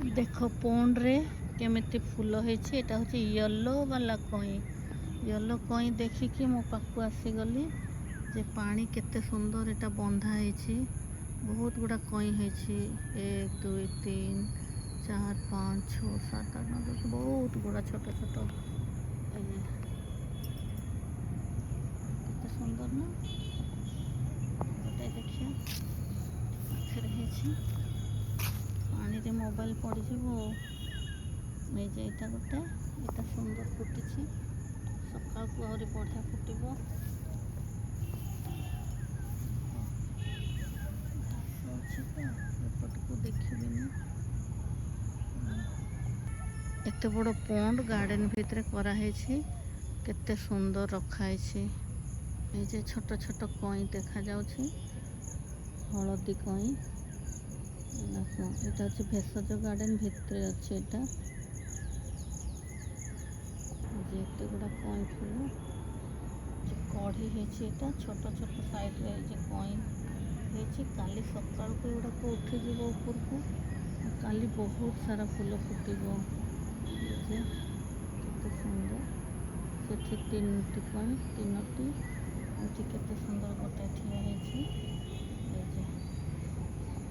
देख पौंड रे केमिति फूल होइछि। एटा होछि येलो वाला कई। येलो कई देखिकी मो पाखु आसीगली जे पानी केते सुंदर एटा बंधा होइछि। बहुत गुड़ा कई होइछि 1 2 3 4 5 6 7 8 9 10 बहुत गुड़ा छोट छोट केते सुंदर ना गोटे देखिए पाखे होइछि। पानी रे मोबाइल पड़ जीवो नहीं जे एटा गोटे एटा सुंदर फुटिछि। सकाळ को आहुरी बढ़िया फुटिबो। एपटको देखिबिनी एते बड़ पौंड गार्डन भितरे करा हेछि। केते सुंदर रखा हेछि। ए जे छोट छोट कई देखा जाउछि हळदी कई। एटा होछि भेषज गार्डन भितरे अछि। एटा जेते गुड़ा कई फूल जे कढ़ी हेछि। एटा छोट छोट साइड रे जे कई हेछि। काली सकाळ को एगुड़ा को उठी जीवो ऊपर को काली बहुत सारा फूल फुटिबो। जे केते सुंदर सेठी तीनटी कई तीनटी एठी केते सुंदर गोटे ठिया हेछि।